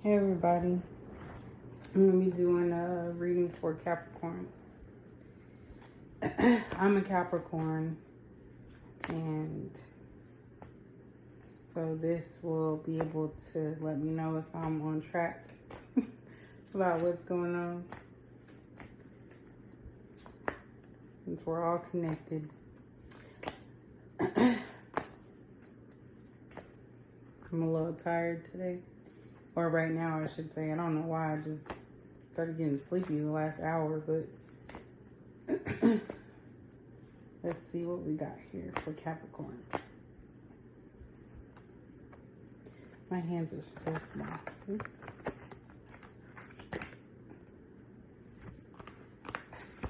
Hey everybody, I'm going to be doing a reading for Capricorn. I'm a Capricorn, and so this will be able to let me know if I'm on track about what's going on, since we're all connected. I'm a little tired today, or right now I should say. I don't know why I just started getting sleepy the last hour, but let's see what we got here for Capricorn. My hands are so small. Oops.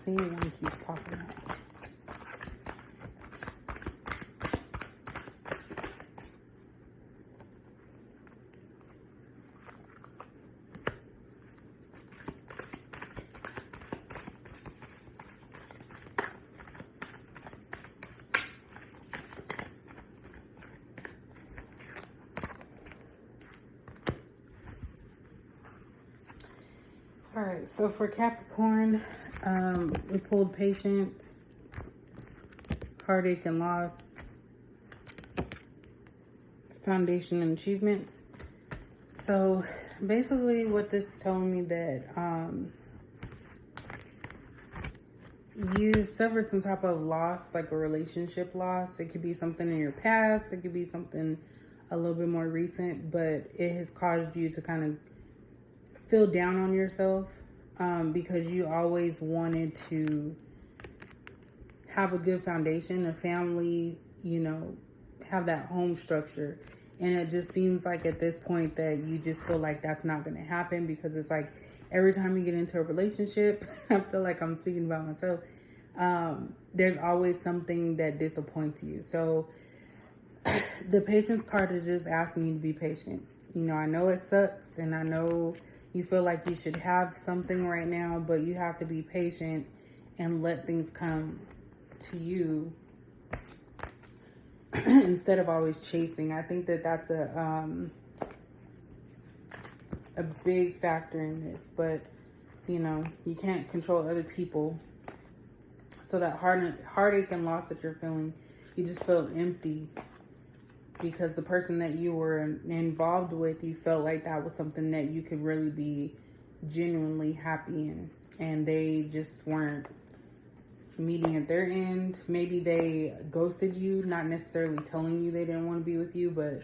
Seeing one keeps popping up. All right, so for Capricorn, we pulled patience, heartache and loss, foundation and achievements. So basically what this is telling me that you suffered some type of loss, like a relationship loss. It could be something in your past. It could be something a little bit more recent, but it has caused you to kind of feel down on yourself because you always wanted to have a good foundation, a family, have that home structure. And it just seems like at this point that you just feel like that's not going to happen, because it's like every time you get into a relationship, I feel like I'm speaking about myself, there's always something that disappoints you. So the patience card is just asking you to be patient. I know it sucks, and I know you feel like you should have something right now, but you have to be patient and let things come to you instead of always chasing. I think that that's a big factor in this, but you can't control other people. So that heartache and loss that you're feeling, you just feel empty because the person that you were involved with, you felt like that was something that you could really be genuinely happy in, and they just weren't meeting at their end. Maybe they ghosted you, not necessarily telling you they didn't want to be with you, but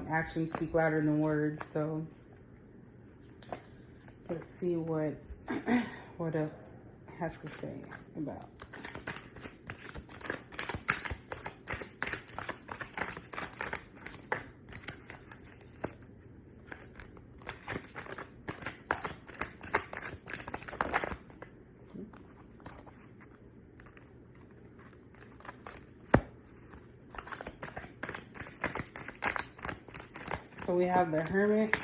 actions speak louder than words. So let's see what else has to say about. So we have the Hermit.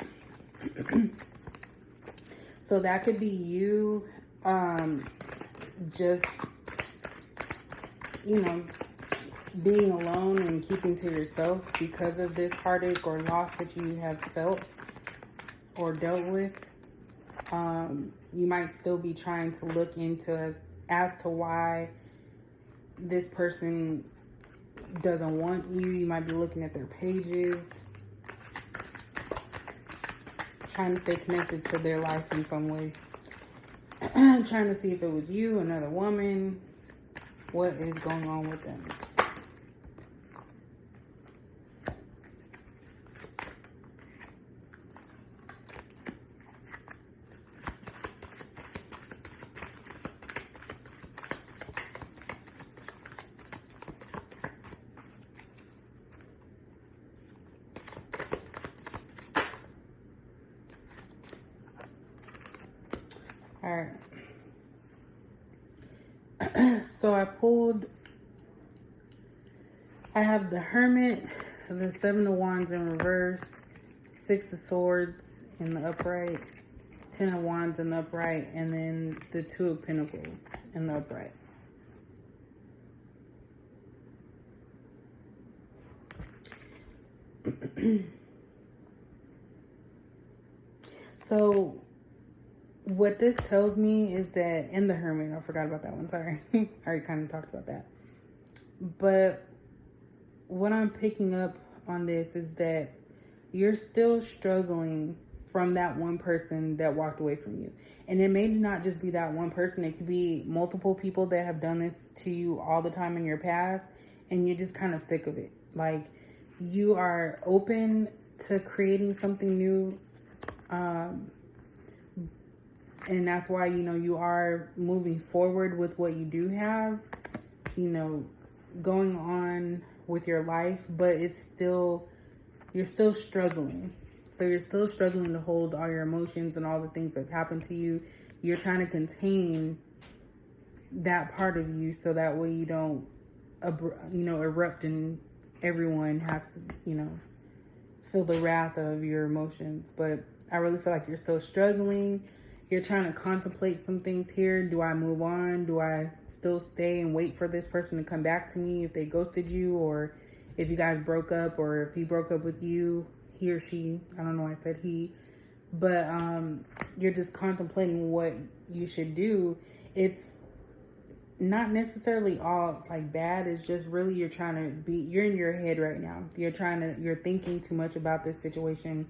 So that could be you just, being alone and keeping to yourself because of this heartache or loss that you have felt or dealt with. You might still be trying to look into as to why this person doesn't want you. You might be looking at their pages, trying to stay connected to their life in some way. Trying to see if it was you, another woman, what is going on with them. All right. So I have the Hermit, the Seven of Wands in reverse, Six of Swords in the upright, Ten of Wands in the upright, and then the Two of Pentacles in the upright. So what this tells me is that, in the Hermit, I forgot about that one, sorry. I already kind of talked about that. But what I'm picking up on this is that you're still struggling from that one person that walked away from you. And it may not just be that one person. It could be multiple people that have done this to you all the time in your past, and you're just kind of sick of it. Like, you are open to creating something new. And that's why, you are moving forward with what you do have, going on with your life, but you're still struggling. So you're still struggling to hold all your emotions and all the things that happened to you. You're trying to contain that part of you so that way you don't, erupt and everyone has to, feel the wrath of your emotions. But I really feel like you're still struggling. You're trying to contemplate some things here. Do I move on? Do I still stay and wait for this person to come back to me if they ghosted you, or if you guys broke up, or if he broke up with you, he or she, I don't know why I said he, but you're just contemplating what you should do. It's not necessarily all like bad. It's just really you're in your head right now. You're thinking too much about this situation.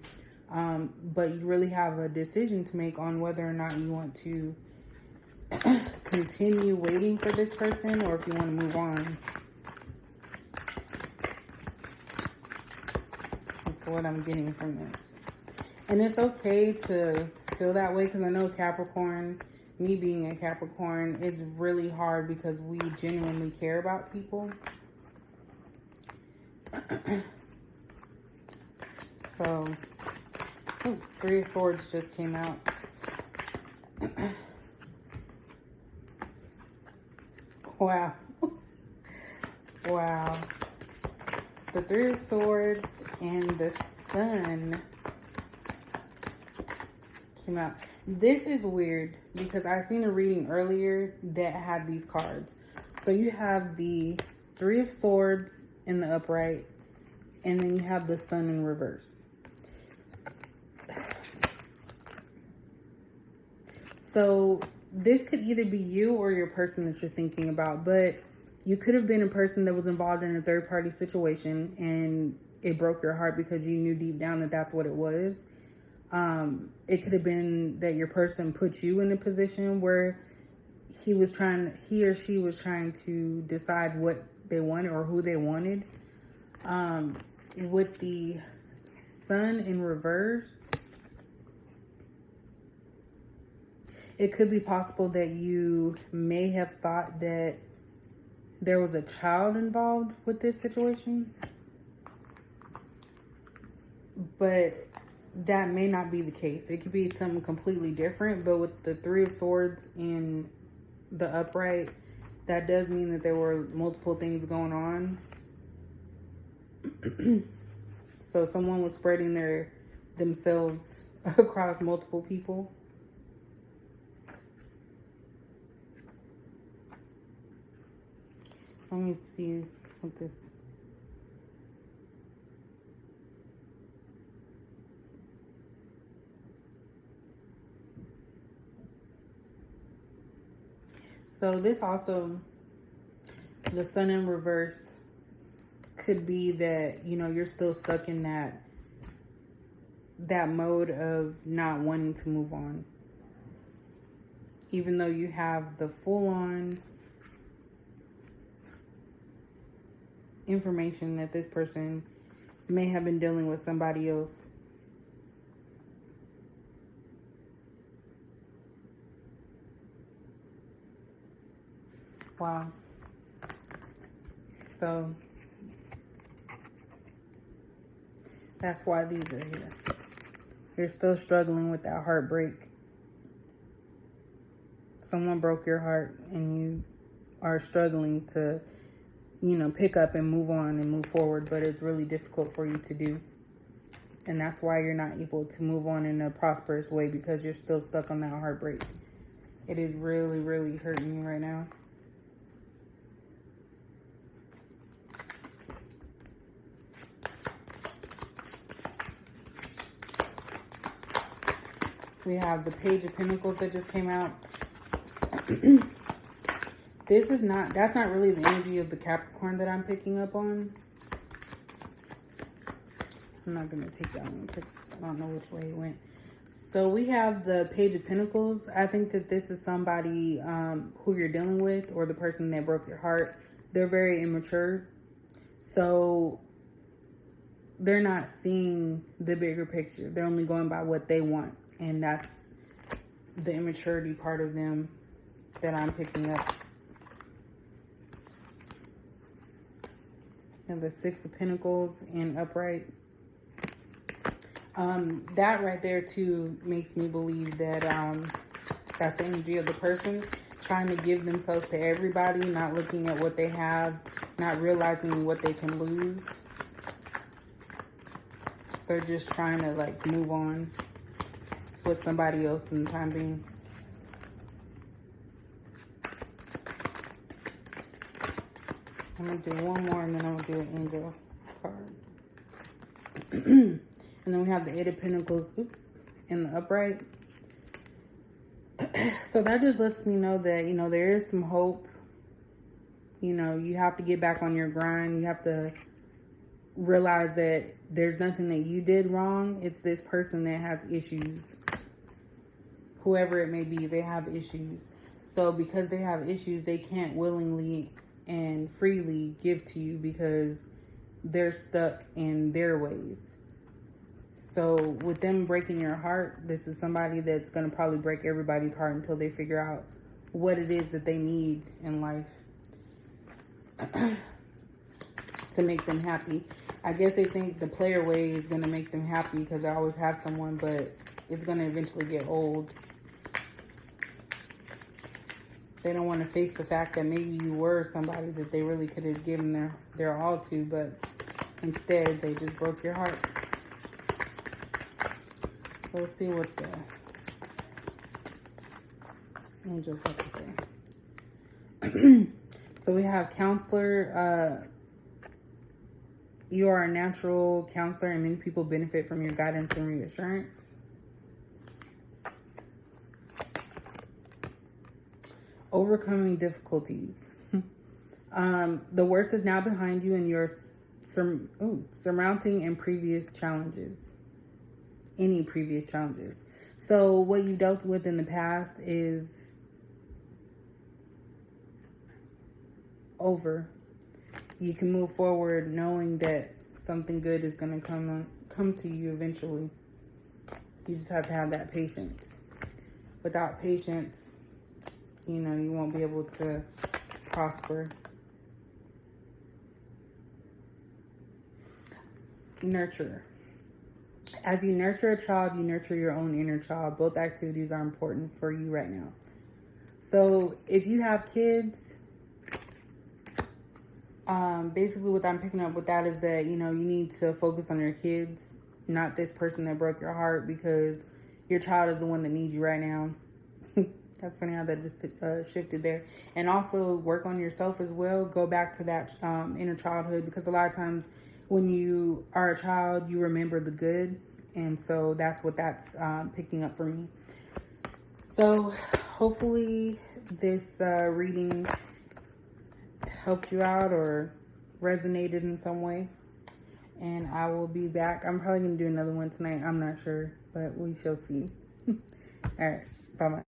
But you really have a decision to make on whether or not you want to continue waiting for this person or if you want to move on. That's what I'm getting from this. And it's okay to feel that way, because I know Capricorn, me being a Capricorn, it's really hard because we genuinely care about people. So, Three of Swords just came out. Wow. Wow. The Three of Swords and the Sun came out. This is weird because I seen a reading earlier that had these cards. So you have the Three of Swords in the upright, and then you have the Sun in reverse. So this could either be you or your person that you're thinking about, but you could have been a person that was involved in a third-party situation and it broke your heart because you knew deep down that that's what it was. It could have been that your person put you in a position where he or she was trying to decide what they wanted or who they wanted. With the Sun in reverse, it could be possible that you may have thought that there was a child involved with this situation, but that may not be the case. It could be something completely different, but with the Three of Swords in the upright, that does mean that there were multiple things going on. So someone was spreading themselves across multiple people. Let me see what this. So this also, the Sun in reverse, could be that, you're still stuck in that mode of not wanting to move on. Even though you have the full-on information that this person may have been dealing with somebody else. Wow. So that's why these are here. You're still struggling with that heartbreak. Someone broke your heart and you are struggling to, pick up and move on and move forward, but it's really difficult for you to do. And that's why you're not able to move on in a prosperous way, because you're still stuck on that heartbreak. It is really, really hurting you right now. We have the Page of Pentacles that just came out. That's not really the energy of the Capricorn that I'm picking up on. I'm not going to take that one because I don't know which way it went. So we have the Page of Pentacles. I think that this is somebody who you're dealing with, or the person that broke your heart. They're very immature. So they're not seeing the bigger picture. They're only going by what they want. And that's the immaturity part of them that I'm picking up. And the Six of Pentacles in upright. That right there too makes me believe that that's the energy of the person trying to give themselves to everybody, not looking at what they have, not realizing what they can lose. They're just trying to like move on with somebody else in the time being. I'm going to do one more and then I'm going to do an angel card. And then we have the Eight of Pentacles, in the upright. So that just lets me know that, you know, there is some hope. You know, you have to get back on your grind. You have to realize that there's nothing that you did wrong. It's this person that has issues. Whoever it may be, they have issues. So because they have issues, they can't willingly and freely give to you because they're stuck in their ways. So with them breaking your heart, this is somebody that's going to probably break everybody's heart until they figure out what it is that they need in life to make them happy. I guess they think the player way is going to make them happy because they always have someone, but it's going to eventually get old. They don't want to face the fact that maybe you were somebody that they really could have given their all to, but instead they just broke your heart. So let's see what the angels have to say. So we have counselor. You are a natural counselor and many people benefit from your guidance and reassurance. Overcoming difficulties. The worst is now behind you and you're surmounting any previous challenges. So what you dealt with in the past is over. You can move forward knowing that something good is going to come to you eventually. You just have to have that patience. Without patience, you know, you won't be able to prosper. Nurture. As you nurture a child, you nurture your own inner child. Both activities are important for you right now. So if you have kids, basically what I'm picking up with that is that, you know, you need to focus on your kids, not this person that broke your heart, because your child is the one that needs you right now. That's funny how that just shifted there. And also work on yourself as well. Go back to that inner childhood, because a lot of times when you are a child, you remember the good. And so that's what that's picking up for me. So hopefully this reading helped you out or resonated in some way. And I will be back. I'm probably going to do another one tonight. I'm not sure, but we shall see. All right. Bye-bye.